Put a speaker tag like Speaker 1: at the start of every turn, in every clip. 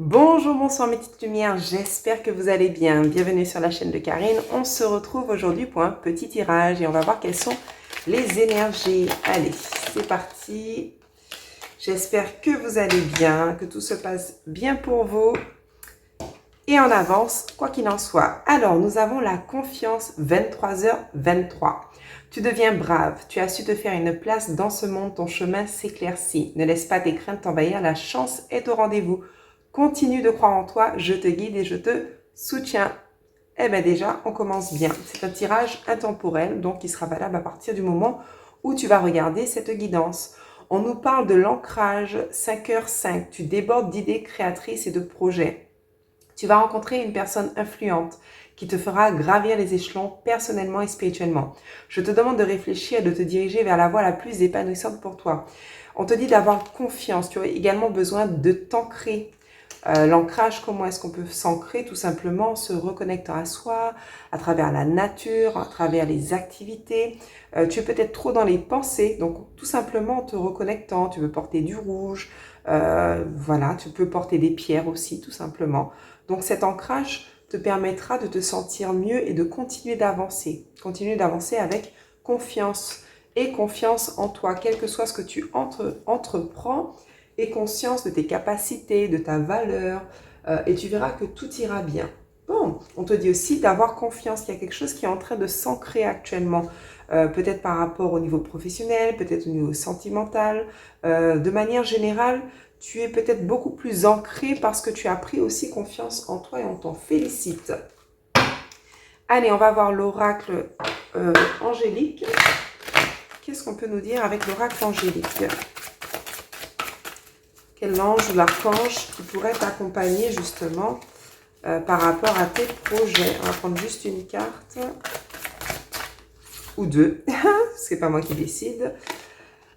Speaker 1: Bonjour, bonsoir mes petites lumières, j'espère que vous allez bien. Bienvenue sur la chaîne de Karine. On se retrouve aujourd'hui pour un petit tirage et on va voir quelles sont les énergies. Allez, c'est parti. J'espère que vous allez bien, que tout se passe bien pour vous. Et en avance, quoi qu'il en soit. Alors, nous avons la confiance 23h23. Tu deviens brave, tu as su te faire une place dans ce monde, ton chemin s'éclaircit. Ne laisse pas tes craintes t'envahir, la chance est au rendez-vous. Continue de croire en toi, je te guide et je te soutiens. Eh bien déjà, on commence bien. C'est un tirage intemporel, donc qui sera valable à partir du moment où tu vas regarder cette guidance. On nous parle de l'ancrage 5h5. Tu débordes d'idées créatrices et de projets. Tu vas rencontrer une personne influente qui te fera gravir les échelons personnellement et spirituellement. Je te demande de réfléchir et de te diriger vers la voie la plus épanouissante pour toi. On te dit d'avoir confiance. Tu as également besoin de t'ancrer. L'ancrage, comment est-ce qu'on peut s'ancrer? Tout simplement en se reconnectant à soi, à travers la nature, à travers les activités. Tu es peut-être trop dans les pensées, donc tout simplement en te reconnectant. Tu veux porter du rouge, voilà, tu peux porter des pierres aussi, tout simplement. Donc cet ancrage te permettra de te sentir mieux et de continuer d'avancer. Continuer d'avancer avec confiance et confiance en toi, quel que soit ce que tu entreprends, et conscience de tes capacités, de ta valeur, et tu verras que tout ira bien. Bon, on te dit aussi d'avoir confiance, qu'il y a quelque chose qui est en train de s'ancrer actuellement, peut-être par rapport au niveau professionnel, peut-être au niveau sentimental, de manière générale, tu es peut-être beaucoup plus ancré parce que tu as pris aussi confiance en toi et on t'en félicite. Allez, on va voir l'oracle angélique. Qu'est-ce qu'on peut nous dire avec l'oracle angélique? Quel ange ou l'archange qui pourrait t'accompagner justement par rapport à tes projets? On va prendre juste une carte ou deux, c'est pas moi qui décide.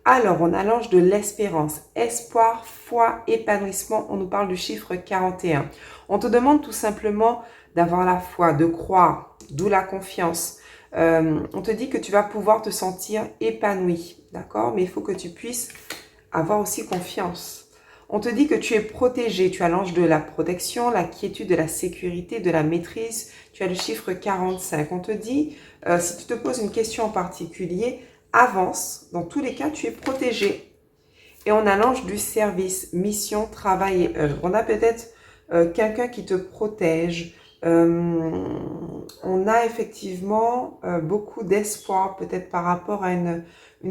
Speaker 1: Alors, on a l'ange de l'espérance, espoir, foi, épanouissement. On nous parle du chiffre 41. On te demande tout simplement d'avoir la foi, de croire, d'où la confiance. On te dit que tu vas pouvoir te sentir épanoui, d'accord? Mais il faut que tu puisses avoir aussi confiance. On te dit que tu es protégé, tu as l'ange de la protection, la quiétude, de la sécurité, de la maîtrise. Tu as le chiffre 45. On te dit, si tu te poses une question en particulier, avance. Dans tous les cas, tu es protégé. Et on a l'ange du service, mission, travail et œuvre. On a peut-être quelqu'un qui te protège. On a effectivement beaucoup d'espoir, peut-être par rapport à une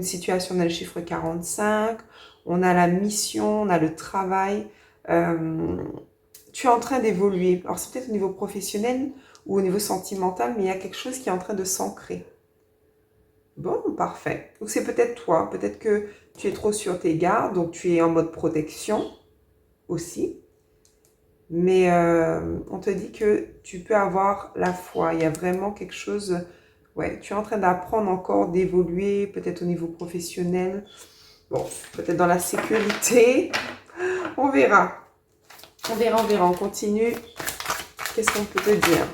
Speaker 1: situation. On a le chiffre 45. On a la mission, on a le travail. Tu es en train d'évoluer. Alors, c'est peut-être au niveau professionnel ou au niveau sentimental, mais il y a quelque chose qui est en train de s'ancrer. Bon, parfait. Donc, c'est peut-être toi. Peut-être que tu es trop sur tes gardes, donc tu es en mode protection aussi. Mais on te dit que tu peux avoir la foi. Il y a vraiment quelque chose... Ouais, tu es en train d'apprendre encore, d'évoluer, peut-être au niveau professionnel. Bon, peut-être dans la sécurité. On verra. On verra, on verra. On continue. Qu'est-ce qu'on peut te dire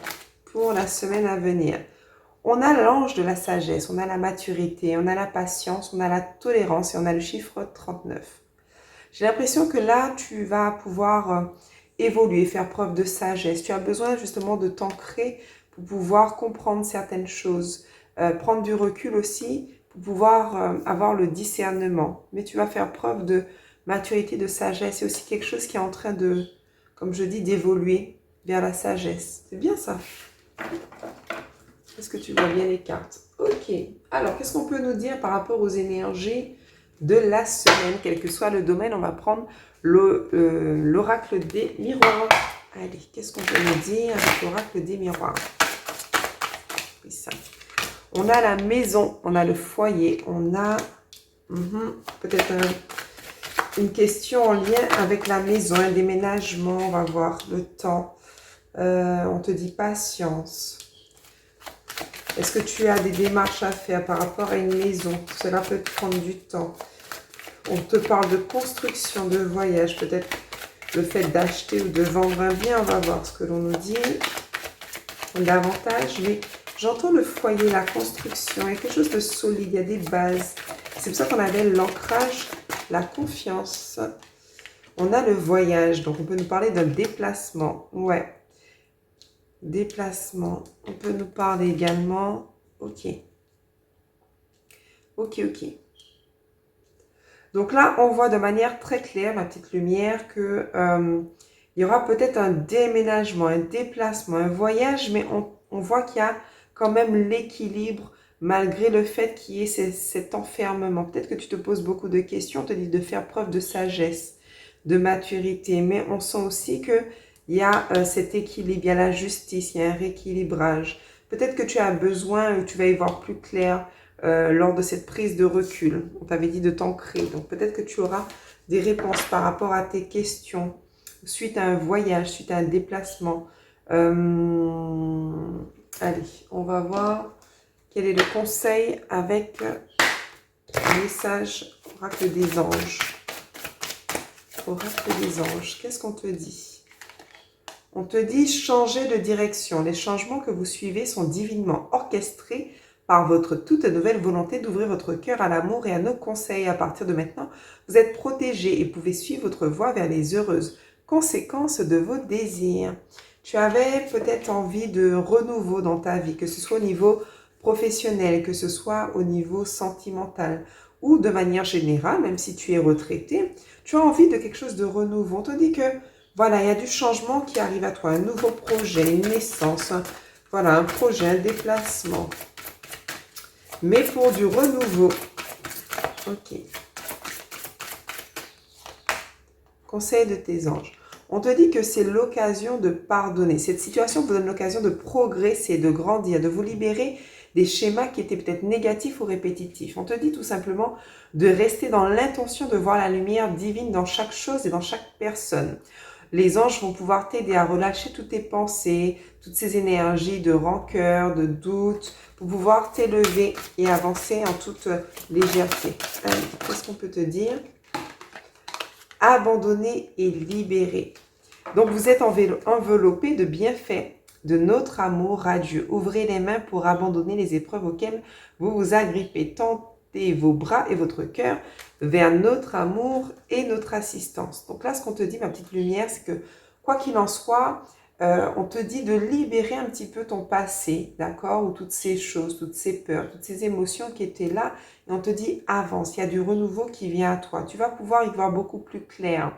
Speaker 1: pour la semaine à venir? On a l'ange de la sagesse, on a la maturité, on a la patience, on a la tolérance et on a le chiffre 39. J'ai l'impression que là, tu vas pouvoir évoluer, faire preuve de sagesse. Tu as besoin justement de t'ancrer pour pouvoir comprendre certaines choses. Prendre du recul aussi pour pouvoir avoir le discernement. Mais tu vas faire preuve de maturité, de sagesse. C'est aussi quelque chose qui est en train de, comme je dis, d'évoluer vers la sagesse. C'est bien ça. Est-ce que tu vois bien les cartes? Ok. Alors, qu'est-ce qu'on peut nous dire par rapport aux énergies de la semaine? Quel que soit le domaine, on va prendre l'oracle des miroirs. Allez, qu'est-ce qu'on peut nous dire avec l'oracle des miroirs? Oui, ça. On a la maison, on a le foyer, on a peut-être une question en lien avec la maison, un déménagement, on va voir le temps. On te dit patience. Est-ce que tu as des démarches à faire par rapport à une maison? Cela peut prendre du temps. On te parle de construction, de voyage, peut-être le fait d'acheter ou de vendre un bien. On va voir ce que l'on nous dit davantage, mais j'entends le foyer, la construction, il y a quelque chose de solide, il y a des bases. C'est pour ça qu'on avait l'ancrage, la confiance. On a le voyage, donc on peut nous parler d'un déplacement. Ouais, déplacement. On peut nous parler également... Ok. Ok, ok. Donc là, on voit de manière très claire, ma petite lumière, que il y aura peut-être un déménagement, un déplacement, un voyage, mais on voit qu'il y a quand même l'équilibre malgré le fait qu'il y ait cet enfermement. Peut-être que tu te poses beaucoup de questions, on te dit de faire preuve de sagesse, de maturité, mais on sent aussi qu'il y a cet équilibre, il y a la justice, il y a un rééquilibrage. Peut-être que tu as besoin, tu vas y voir plus clair, lors de cette prise de recul. On t'avait dit de t'ancrer. Donc peut-être que tu auras des réponses par rapport à tes questions suite à un voyage, suite à un déplacement. Allez, on va voir quel est le conseil avec le message oracle des anges. Oracle des anges, qu'est-ce qu'on te dit? On te dit changer de direction. Les changements que vous suivez sont divinement orchestrés par votre toute nouvelle volonté d'ouvrir votre cœur à l'amour et à nos conseils. À partir de maintenant, vous êtes protégé et pouvez suivre votre voie vers les heureuses conséquences de vos désirs. Tu avais peut-être envie de renouveau dans ta vie, que ce soit au niveau professionnel, que ce soit au niveau sentimental ou de manière générale, même si tu es retraité, tu as envie de quelque chose de renouveau. On te dit que voilà, il y a du changement qui arrive à toi, un nouveau projet, une naissance, voilà, un projet, un déplacement. Mais pour du renouveau. Ok. Conseil de tes anges. On te dit que c'est l'occasion de pardonner. Cette situation vous donne l'occasion de progresser, de grandir, de vous libérer des schémas qui étaient peut-être négatifs ou répétitifs. On te dit tout simplement de rester dans l'intention de voir la lumière divine dans chaque chose et dans chaque personne. Les anges vont pouvoir t'aider à relâcher toutes tes pensées, toutes ces énergies de rancœur, de doute, pour pouvoir t'élever et avancer en toute légèreté. Qu'est-ce qu'on peut te dire? Abandonner et libérer. Donc vous êtes enveloppé de bienfaits, de notre amour radieux. Ouvrez les mains pour abandonner les épreuves auxquelles vous vous agrippez. Tendez vos bras et votre cœur vers notre amour et notre assistance. Donc là, ce qu'on te dit, ma petite lumière, c'est que quoi qu'il en soit, on te dit de libérer un petit peu ton passé, d'accord? Ou toutes ces choses, toutes ces peurs, toutes ces émotions qui étaient là. Et on te dit avance, il y a du renouveau qui vient à toi. Tu vas pouvoir y voir beaucoup plus clair.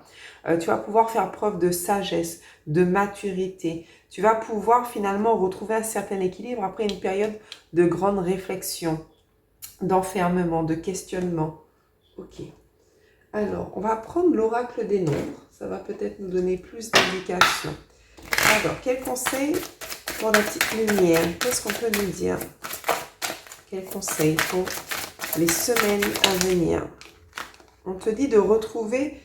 Speaker 1: Tu vas pouvoir faire preuve de sagesse, de maturité. Tu vas pouvoir finalement retrouver un certain équilibre après une période de grande réflexion, d'enfermement, de questionnement. Ok. Alors, on va prendre l'oracle des nombres. Ça va peut-être nous donner plus d'indications. Alors, quel conseil pour la petite lumière? Qu'est-ce qu'on peut nous dire? Quel conseil pour les semaines à venir? On te dit de retrouver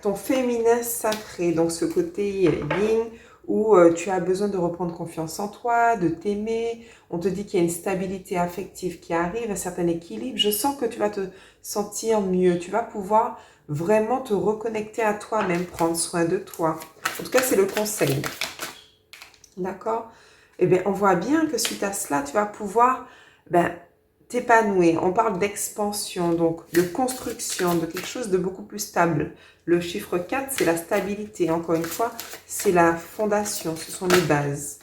Speaker 1: ton féminin sacré, donc ce côté yin où tu as besoin de reprendre confiance en toi, de t'aimer. On te dit qu'il y a une stabilité affective qui arrive, un certain équilibre. Je sens que tu vas te sentir mieux. Tu vas pouvoir vraiment te reconnecter à toi-même, prendre soin de toi. En tout cas, c'est le conseil. D'accord? Eh bien, on voit bien que suite à cela, tu vas pouvoir t'épanouir. On parle d'expansion, donc de construction, de quelque chose de beaucoup plus stable. Le chiffre 4, c'est la stabilité. Encore une fois, c'est la fondation, ce sont les bases.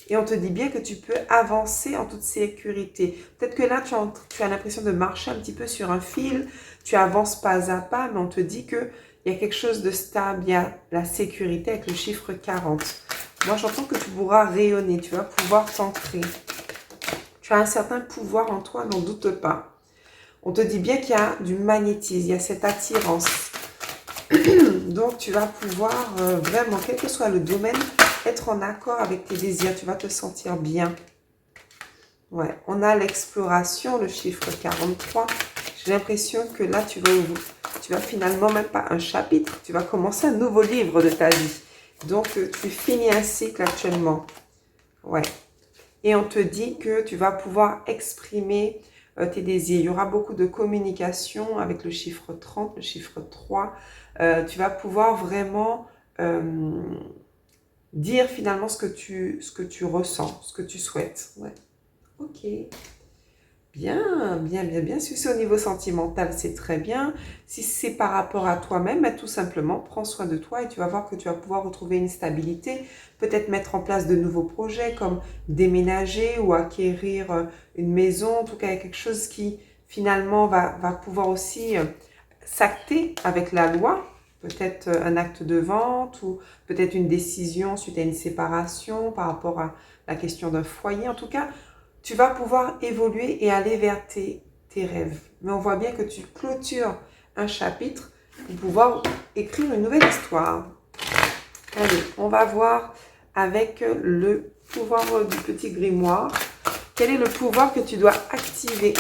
Speaker 1: Et on te dit bien que tu peux avancer en toute sécurité. Peut-être que là, tu as l'impression de marcher un petit peu sur un fil. Tu avances pas à pas, mais on te dit qu'il y a quelque chose de stable. Il y a la sécurité avec le chiffre 40. Moi, j'entends que tu pourras rayonner. Tu vas pouvoir t'ancrer. Tu as un certain pouvoir en toi, n'en doute pas. On te dit bien qu'il y a du magnétisme, il y a cette attirance. Donc, tu vas pouvoir vraiment, quel que soit le domaine, être en accord avec tes désirs. Tu vas te sentir bien. Ouais, on a l'exploration, le chiffre 43. J'ai l'impression que là, tu vas finalement, même pas un chapitre, tu vas commencer un nouveau livre de ta vie. Donc, tu finis un cycle actuellement. Ouais. Et on te dit que tu vas pouvoir exprimer tes désirs. Il y aura beaucoup de communication avec le chiffre 30, le chiffre 3. Tu vas pouvoir vraiment dire finalement ce que tu ressens, ce que tu souhaites. Ouais. Ok. Bien, bien, bien, bien. Si c'est au niveau sentimental, c'est très bien. Si c'est par rapport à toi-même, bah, tout simplement, prends soin de toi et tu vas voir que tu vas pouvoir retrouver une stabilité. Peut-être mettre en place de nouveaux projets comme déménager ou acquérir une maison. En tout cas, il y a quelque chose qui finalement va pouvoir aussi s'acter avec la loi. Peut-être un acte de vente ou peut-être une décision suite à une séparation par rapport à la question d'un foyer. En tout cas, tu vas pouvoir évoluer et aller vers tes rêves. Mais on voit bien que tu clôtures un chapitre pour pouvoir écrire une nouvelle histoire. Allez, on va voir avec le pouvoir du petit grimoire. Quel est le pouvoir que tu dois activer?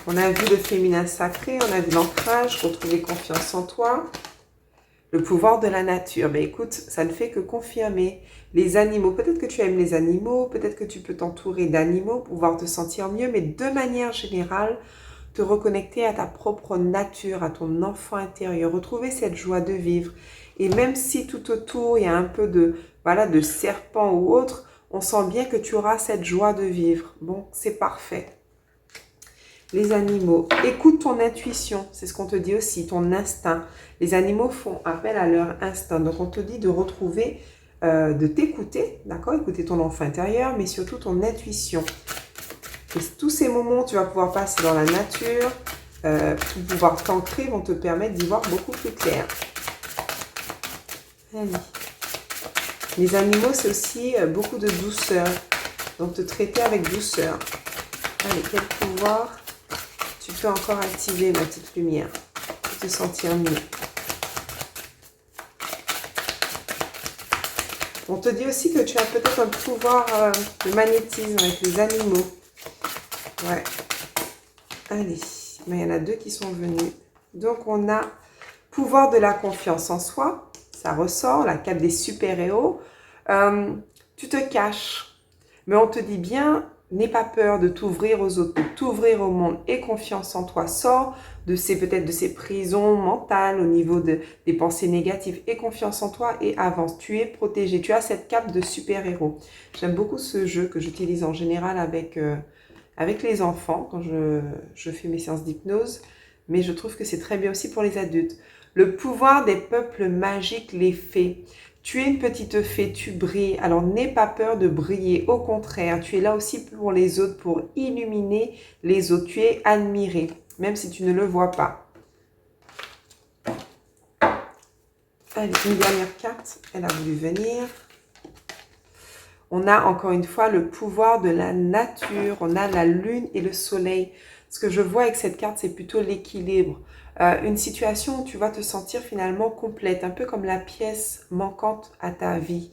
Speaker 1: On a vu le féminin sacré, on a vu l'ancrage, retrouver confiance en toi. Le pouvoir de la nature, ben écoute, ça ne fait que confirmer. Les animaux, peut-être que tu aimes les animaux, peut-être que tu peux t'entourer d'animaux pour pouvoir te sentir mieux, mais de manière générale, te reconnecter à ta propre nature, à ton enfant intérieur, retrouver cette joie de vivre. Et même si tout autour, il y a un peu de serpent ou autre, on sent bien que tu auras cette joie de vivre. Bon, c'est parfait. Les animaux, écoute ton intuition, c'est ce qu'on te dit aussi, ton instinct. Les animaux font appel à leur instinct, donc on te dit de retrouver, de t'écouter, d'accord? Écouter ton enfant intérieur, mais surtout ton intuition. Et tous ces moments où tu vas pouvoir passer dans la nature, pour pouvoir t'ancrer, vont te permettre d'y voir beaucoup plus clair. Allez. Les animaux, c'est aussi beaucoup de douceur, donc te traiter avec douceur. Allez, quel pouvoir tu peux encore activer, ma petite lumière, pour te sentir mieux. On te dit aussi que tu as peut-être un pouvoir de magnétisme avec les animaux. Ouais. Allez, mais il y en a deux qui sont venus. Donc, on a pouvoir de la confiance en soi. Ça ressort, la carte des super-héros. Tu te caches, mais on te dit bien... N'aie pas peur de t'ouvrir aux autres, de t'ouvrir au monde et confiance en toi. Sors de peut-être de ces prisons mentales au niveau des pensées négatives et confiance en toi et avance. Tu es protégé. Tu as cette cape de super-héros. J'aime beaucoup ce jeu que j'utilise en général avec les enfants quand je fais mes séances d'hypnose. Mais je trouve que c'est très bien aussi pour les adultes. Le pouvoir des peuples magiques, les fées. Tu es une petite fée, tu brilles, alors n'aie pas peur de briller, au contraire, tu es là aussi pour les autres, pour illuminer les autres, tu es admiré, même si tu ne le vois pas. Allez, une dernière carte, elle a voulu venir. On a encore une fois le pouvoir de la nature, on a la lune et le soleil. Ce que je vois avec cette carte, c'est plutôt l'équilibre. Une situation où tu vas te sentir finalement complète, un peu comme la pièce manquante à ta vie.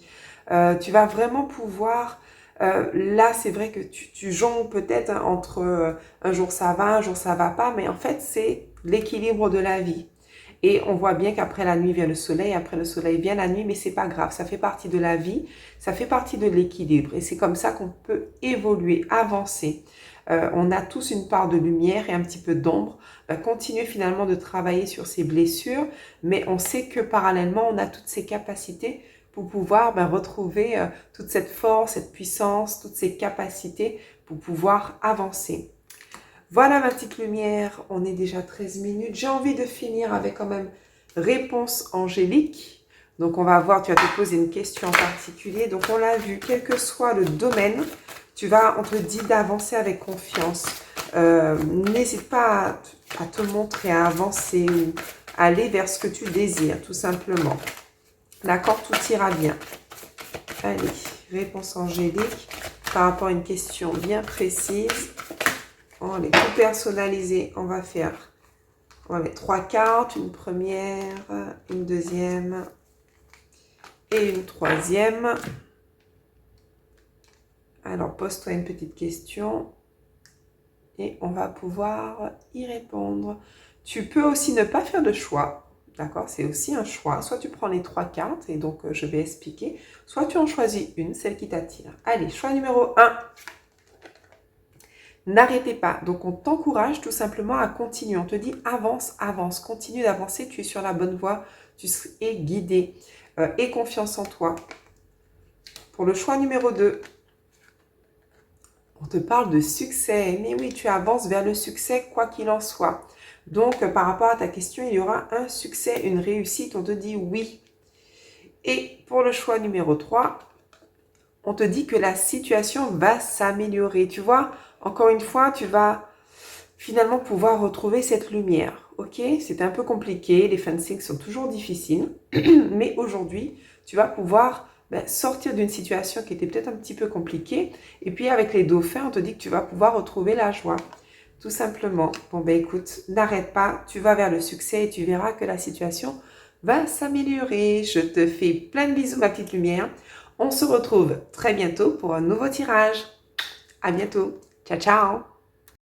Speaker 1: Tu vas vraiment pouvoir... là, c'est vrai que tu jongles peut-être entre un jour ça va, un jour ça va pas, mais en fait, c'est l'équilibre de la vie. Et on voit bien qu'après la nuit vient le soleil, après le soleil vient la nuit, mais c'est pas grave, ça fait partie de la vie, ça fait partie de l'équilibre. Et c'est comme ça qu'on peut évoluer, avancer. On a tous une part de lumière et un petit peu d'ombre. Continuer finalement de travailler sur ces blessures, mais on sait que parallèlement, on a toutes ces capacités pour pouvoir retrouver toute cette force, cette puissance, toutes ces capacités pour pouvoir avancer. Voilà ma petite lumière, on est déjà 13 minutes. J'ai envie de finir avec quand même réponse angélique. Donc on va voir, tu vas te poser une question en particulier. Donc on l'a vu, quel que soit le domaine, on te dit d'avancer avec confiance. N'hésite pas à te montrer, à avancer ou aller vers ce que tu désires, tout simplement. D'accord, tout ira bien. Allez, réponse angélique par rapport à une question bien précise. On est tout personnalisé. On va mettre 3 cartes, une première, une deuxième et une troisième. Alors, pose-toi une petite question et on va pouvoir y répondre. Tu peux aussi ne pas faire de choix, d'accord? C'est aussi un choix. Soit tu prends les 3 cartes et donc je vais expliquer, soit tu en choisis une, celle qui t'attire. Allez, choix numéro 1. N'arrêtez pas. Donc, on t'encourage tout simplement à continuer. On te dit avance, avance, continue d'avancer. Tu es sur la bonne voie. Tu es guidé. Aie confiance en toi. Pour le choix numéro 2, On te parle de succès. Mais oui, tu avances vers le succès quoi qu'il en soit. Donc, par rapport à ta question, il y aura un succès, une réussite. On te dit oui. Et pour le choix numéro 3, on te dit que la situation va s'améliorer. Tu vois, encore une fois, tu vas finalement pouvoir retrouver cette lumière. Ok, c'est un peu compliqué, les fanfics sont toujours difficiles, mais aujourd'hui, tu vas pouvoir sortir d'une situation qui était peut-être un petit peu compliquée. Et puis avec les dauphins, on te dit que tu vas pouvoir retrouver la joie. Tout simplement. Bon ben écoute, n'arrête pas, tu vas vers le succès et tu verras que la situation va s'améliorer. Je te fais plein de bisous ma petite lumière. On se retrouve très bientôt pour un nouveau tirage. À bientôt. Ciao, ciao.